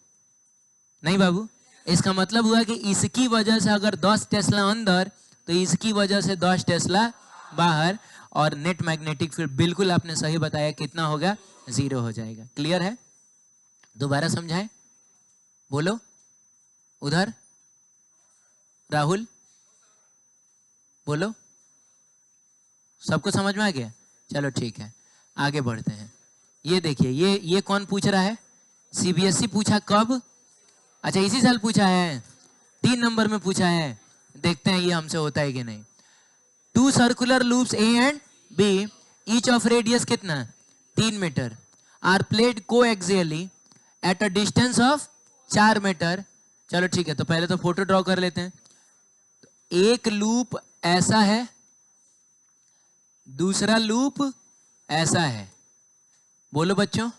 नहीं बाबू, इसका मतलब हुआ कि इसकी वजह से अगर 10 टेस्ला अंदर तो इसकी वजह से 10 टेस्ला बाहर, और नेट मैग्नेटिक फील्ड बिल्कुल आपने सही बताया, कितना होगा? 0 हो जाएगा। क्लियर है? दोबारा समझाएं, बोलो। उधर राहुल बोलो, सबको समझ में आ गया? चलो ठीक है, आगे बढ़ते हैं। ये देखिए, ये कौन पूछ रहा है? सीबीएसई पूछा कब? अच्छा, इसी साल पूछा है, 3 नंबर में पूछा है। देखते हैं ये हमसे होता है कि नहीं। Two circular loops A and B each of radius कितना 3 metre are placed coaxially at a distance of 4 metre. चलो ठीक है, तो पहले तो फोटो ड्रॉ कर लेते हैं। एक लूप ऐसा है, दूसरा लूप ऐसा है, बोलो बच्चों,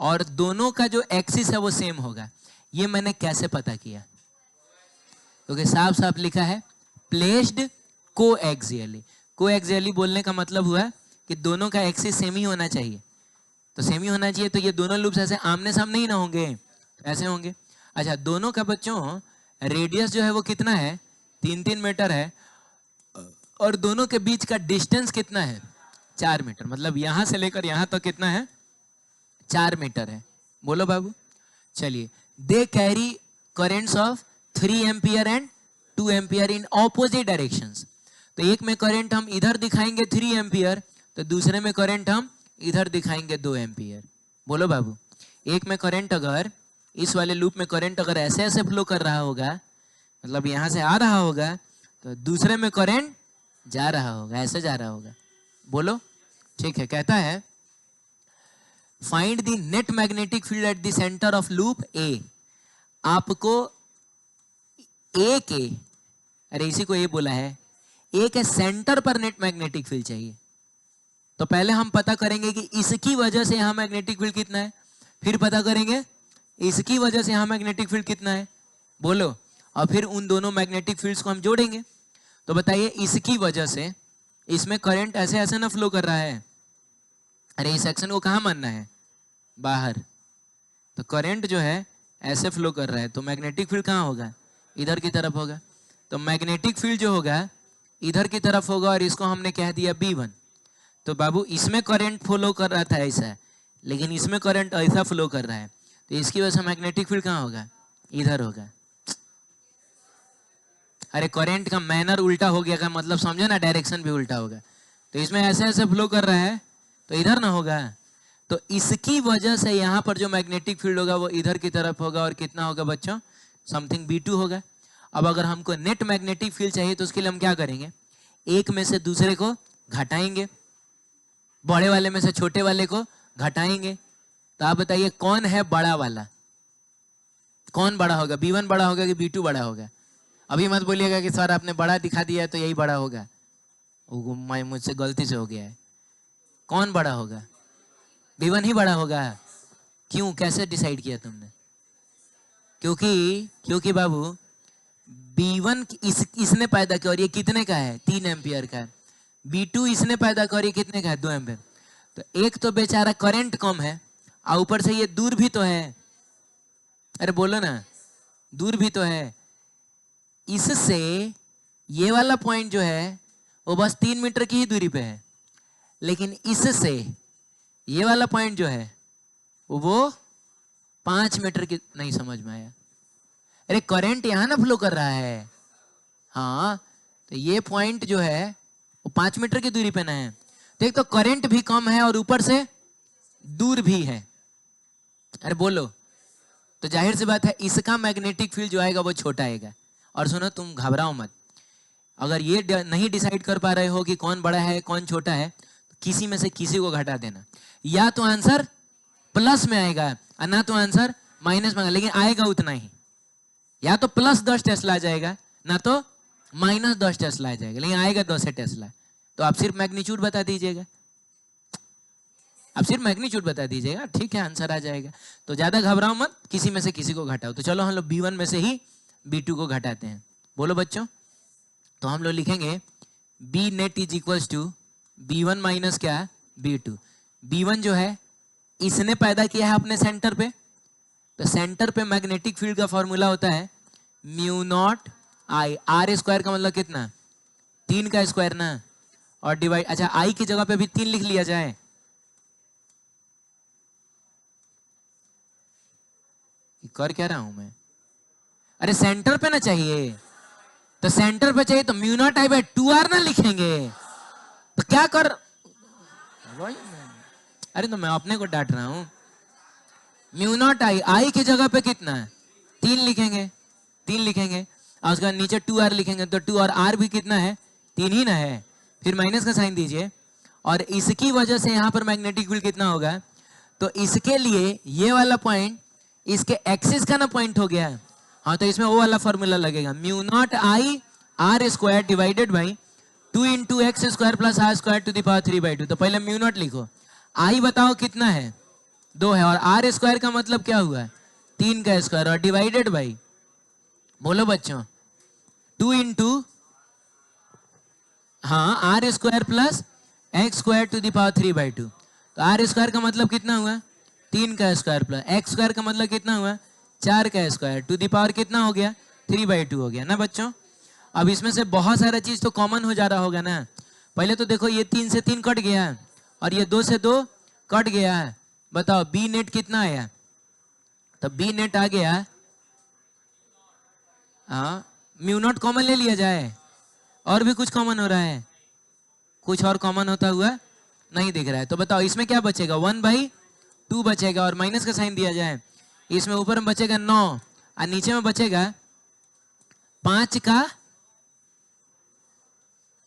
और दोनों का जो एक्सिस है वो सेम होगा। ये मैंने कैसे पता किया? क्योंकि साफ साफ लिखा है प्लेस्ड कोएक्सियली। कोएक्सियली बोलने का मतलब हुआ कि दोनों का एक्सिस सेम ही होना चाहिए। तो सेम ही होना चाहिए, तो ये दोनों लूप्स ऐसे आमने सामने ही ना होंगे, तो ऐसे होंगे। अच्छा, दोनों का बच्चों रेडियस जो है वो कितना है 3-3 मीटर है, और दोनों के बीच का डिस्टेंस कितना है 4 मीटर। मतलब यहां से लेकर यहां तक कितना है 4 मीटर है। बोलो बाबू। चलिए, they carry currents of 3 ampere and 2 ampere in opposite directions. तो एक में करंट हम इधर दिखाएंगे 3 एम्पियर, तो दूसरे में करंट हम इधर दिखाएंगे 2 एम्पियर। बोलो बाबू। एक में करंट अगर इस वाले लूप में करंट अगर ऐसे ऐसे फ्लो कर रहा होगा, मतलब यहां से आ रहा होगा, तो दूसरे में करंट जा रहा होगा, ऐसे जा रहा होगा। बोलो ठीक है। कहता है find the net magnetic field at the centre of loop ए। आपको ए के, अरे इसी को ए बोला है, ए के सेंटर पर नेट मैग्नेटिक फील्ड चाहिए। तो पहले हम पता करेंगे कि इसकी वजह से यहां मैग्नेटिक फील्ड कितना है, फिर पता करेंगे इसकी वजह से यहां मैग्नेटिक फील्ड कितना है। बोलो, और फिर उन दोनों मैग्नेटिक फील्ड्स को हम जोड़ेंगे। तो बताइए, इसकी वजह से इसमें करंट ऐसे ऐसे ना फ्लो कर रहा है, अरे इस सेक्शन को कहां मानना है बाहर, तो करंट जो है ऐसे फ्लो कर रहा है, तो मैग्नेटिक फील्ड कहां होगा इधर की तरफ होगा। तो मैग्नेटिक फील्ड जो होगा इधर की तरफ होगा, और इसको हमने कह दिया B1। तो बाबू इसमें करंट फ्लो कर रहा था ऐसा, लेकिन इसमें करंट ऐसा फ्लो कर रहा है, तो इसकी वजह से मैग्नेटिक फील्ड कहां होगा इधर होगा। अरे करंट का मैनर उल्टा हो गया का मतलब समझो ना, डायरेक्शन भी उल्टा होगा। तो इसमें ऐसे ऐसे फ्लो कर रहा है, तो इधर ना होगा। तो इसकी वजह से यहाँ पर जो मैग्नेटिक फील्ड होगा वो इधर की तरफ होगा, और कितना होगा बच्चों समथिंग B2 होगा। अब अगर हमको नेट मैग्नेटिक फील्ड चाहिए तो उसके लिए हम क्या करेंगे, एक में से दूसरे को घटाएंगे, बड़े वाले में से छोटे वाले को घटाएंगे। तो आप बताइए कौन है बड़ा वाला, कौन बड़ा होगा, B1 बड़ा होगा कि B2 बड़ा होगा। अभी मत बोलिएगा कि सर आपने बड़ा दिखा दिया है तो यही बड़ा होगा, मुझसे गलती से हो गया है। कौन बड़ा होगा, B1 ही बड़ा होगा। क्यों, कैसे डिसाइड किया तुमने? क्योंकि बाबू B1 इसने पैदा किया और ये कितने का है 3 एम्पियर का है। B2 इसने पैदा किया और ये कितने का है 2 एम्पियर। तो एक तो बेचारा करंट कम है, और ऊपर से ये दूर भी तो है, अरे बोलो ना, दूर भी तो है। इससे ये वाला पॉइंट जो है वो बस 3 मीटर की ही दूरी पे है, लेकिन इससे ये वाला पॉइंट जो है वो 5 मीटर की, नहीं समझ में आया। अरे करंट यहां ना फ्लो कर रहा है, हाँ, तो ये पॉइंट जो है वो 5 मीटर की दूरी पे ना है। तो एक तो करंट भी कम है और ऊपर से दूर भी है, अरे बोलो, तो जाहिर सी बात है इसका मैग्नेटिक फील्ड जो आएगा वो छोटा आएगा। और सुनो, तुम घबराओ मत, अगर ये नहीं डिसाइड कर पा रहे हो कि कौन बड़ा है कौन छोटा है, तो किसी में से किसी को घटा देना, या तो आंसर प्लस में आएगा और ना तो आंसर माइनस में, लेकिन आएगा उतना ही। या तो प्लस 10 टेस्ला आ जाएगा, ना तो माइनस 10 टेस्ला आ जाएगा, लेकिन आएगा 10 टेस्ला। तो आप सिर्फ मैग्नीट्यूड बता दीजिएगा, आप सिर्फ मैग्नीट्यूड बता दीजिएगा, ठीक है, आंसर आ जाएगा। तो ज्यादा घबराओ मत, किसी में से किसी को घटाओ। तो चलो हम लोग B1 में से ही B2 को घटाते हैं। बोलो बच्चों, तो हम लोग लिखेंगे B net is equals to B1 minus क्या B2। B1 जो है इसने पैदा किया है अपने सेंटर पे, तो सेंटर पे मैग्नेटिक फील्ड का फॉर्मूला होता है mu not I। R square का मतलब कितना 3 का स्क्वायर ना, और डिवाइड, अच्छा I की जगह पे भी 3 लिख लिया जाए। कर क्या रहा हूं मैं, अरे सेंटर पे ना चाहिए, तो सेंटर पे चाहिए तो mu naught I bye 2R ना लिखेंगे, तो क्या कर, अरे तो मैं अपने को डांट रहा हूं। म्यू नॉट I की जगह पे कितना है 3 लिखेंगे, 3 लिखेंगे, और उसके बाद नीचे 2R लिखेंगे, तो 2 और R भी कितना है 3 ही ना है, फिर माइनस का साइन दीजिए। और इसकी वजह से यहाँ पर मैग्नेटिक फील्ड कितना होगा, तो इसके लिए ये वाला पॉइंट इसके एक्सिस का ना पॉइंट हो गया है। हाँ, तो इसमें वो वाला फॉर्मूला लगेगा, mu naught I R square divided by 2 into x square plus R square to the power 3/2। तो पहले म्यू नॉट लिखो, आई बताओ कितना है, 2 है, और आर स्क्वायर का मतलब क्या हुआ, 3 का स्क्वायर, और डिवाइडेड बाई, बोलो बच्चों, 2 इंटू, हाँ, R square plus x square to the power 3/2। तो आर स्क्वायर का मतलब कितना हुआ, 3 का स्क्वायर, प्लस एक्स स्क्वायर का मतलब कितना हुआ, 4 का स्क्वायर, टू द पावर कितना हो गया, 3/2 हो गया ना बच्चों। अब इसमें से बहुत सारा चीज तो कॉमन हो जा रहा होगा ना। पहले तो देखो, ये 3 से 3 कट गया है, और ये 2 से 2 कट गया है। बताओ बी नेट कितना आया, तो बी नेट आ गया, हाँ, म्यू नॉट कॉमन ले लिया जाए, और भी कुछ कॉमन हो रहा है, कुछ और कॉमन होता हुआ नहीं दिख रहा है। तो बताओ इसमें क्या बचेगा, 1/2 बचेगा, और माइनस का साइन दिया जाए, इसमें ऊपर में बचेगा 9 और नीचे में बचेगा 5 का,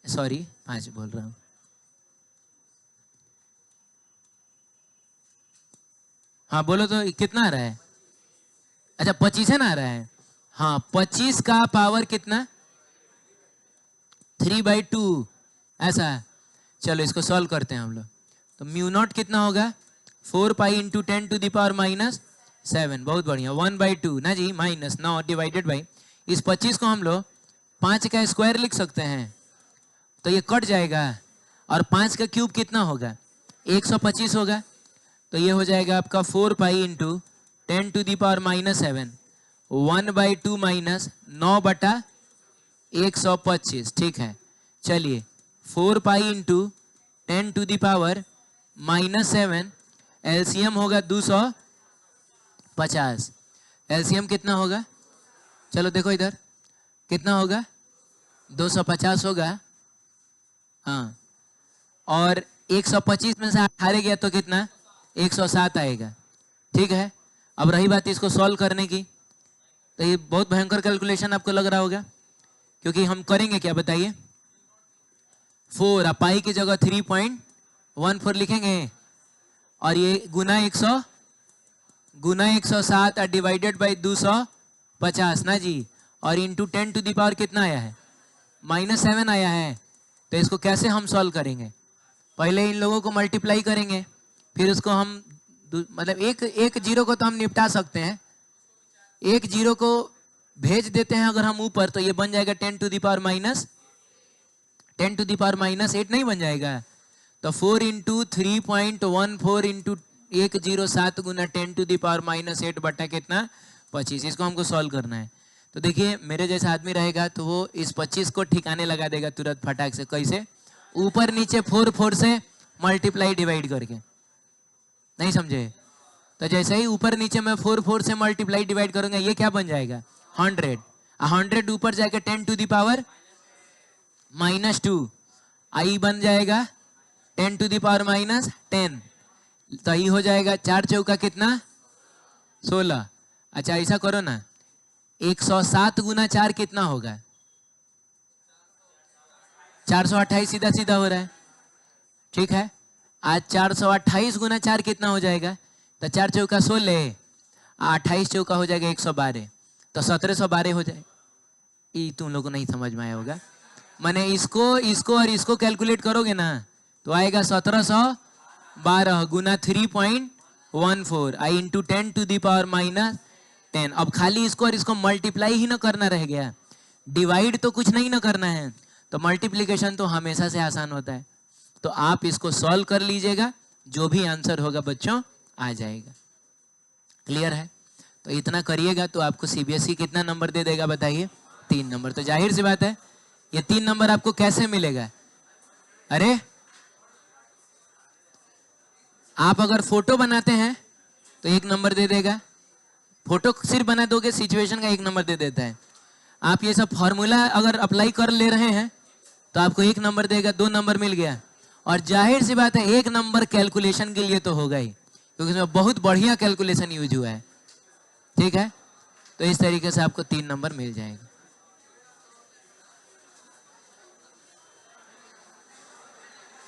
सॉरी 5 बोल रहा हूं, हाँ बोलो तो कितना आ रहा है, अच्छा 25 है ना आ रहा है, हाँ 25 का पावर कितना, 3/2, ऐसा है। चलो इसको सॉल्व करते हैं हम लोग। तो म्यू नॉट कितना होगा, 4 pi into 10 to the power -7, बहुत बढ़िया, 1/2 ना जी, माइनस 9 डिवाइडेड बाई, इस 25 को हम लोग 5 का स्क्वायर लिख सकते हैं, तो ये कट जाएगा, और 5 का क्यूब कितना होगा, 125 होगा। तो ये हो जाएगा आपका 4 pi into 10 to the power -7, 1/2 minus 9/125, ठीक है। चलिए 4 pi into 10 to the power -7, LCM होगा 250, एलसीएम कितना होगा, चलो देखो इधर कितना होगा, 250 होगा, हाँ, और 125 में से 18 गया तो कितना, 107 आएगा, ठीक है। अब रही बात इसको सॉल्व करने की, तो ये बहुत भयंकर कैलकुलेशन आपको लग रहा होगा, क्योंकि हम करेंगे क्या बताइए, 4 पाई की जगह 3.14 लिखेंगे, और ये गुना 107 और डिवाइडेड बाई 250 ना जी, और इंटू 10 टू द पावर कितना आया है, -7 आया है। तो इसको कैसे हम सॉल्व करेंगे, पहले इन लोगों को मल्टीप्लाई करेंगे, फिर उसको हम मतलब एक जीरो को तो हम निपटा सकते हैं, एक जीरो को भेज देते हैं अगर हम ऊपर, तो ये बन जाएगा 10 टू द पावर -8 नहीं बन जाएगा। तो 4 इंटू 3.14 इंटू 107 गुना 10 टू द पावर -8 बटा कितना, 25। इसको हमको सॉल्व करना है। तो देखिए मेरे जैसा आदमी रहेगा तो वो इस 25 को ठिकाने लगा देगा तुरंत फटाक से, कैसे, ऊपर नीचे 4 से मल्टीप्लाई डिवाइड करके, नहीं समझे। तो जैसे ही ऊपर नीचे में 4 से मल्टीप्लाई डिवाइड करूंगा, ये क्या बन जाएगा, 100, 100 ऊपर जाके 10 टू द पावर -2, आई बन जाएगा 10 टू द पावर -10, तो ये हो जाएगा 4 चौका कितना, 16। अच्छा ऐसा करो ना, 107 गुना 4 कितना होगा, 428, सीधा सीधा हो रहा है, ठीक है। आज 428 गुना 4 कितना हो जाएगा, तो 4 चौका 16, 28 चौका हो जाएगा 112, तो 1712 हो जाए। ये तुम लोग को नहीं समझ में आया होगा, मैंने इसको और इसको कैलकुलेट करोगे ना, तो आएगा 1712 गुना 3.14 आई इंटू 10 टू द पावर -10। अब खाली इसको और इसको मल्टीप्लाई ही ना करना रह गया, डिवाइड तो कुछ नहीं ना करना है, तो मल्टीप्लिकेशन तो हमेशा से आसान होता है। तो आप इसको सॉल्व कर लीजिएगा, जो भी आंसर होगा बच्चों आ जाएगा। क्लियर है, तो इतना करिएगा तो आपको सीबीएसई कितना नंबर दे देगा बताइए, 3 नंबर। तो जाहिर सी बात है ये 3 नंबर आपको कैसे मिलेगा, अरे आप अगर फोटो बनाते हैं तो 1 नंबर दे देगा, फोटो सिर्फ बना दोगे सिचुएशन का 1 नंबर दे देता है। आप ये सब फॉर्मूला अगर अप्लाई कर ले रहे हैं तो आपको 1 नंबर देगा, 2 नंबर मिल गया। और जाहिर सी बात है 1 नंबर कैलकुलेशन के लिए तो होगा ही, क्योंकि इसमें बहुत बढ़िया कैलकुलेशन यूज हुआ है, ठीक है। तो इस तरीके से आपको 3 नंबर मिल जाएगा।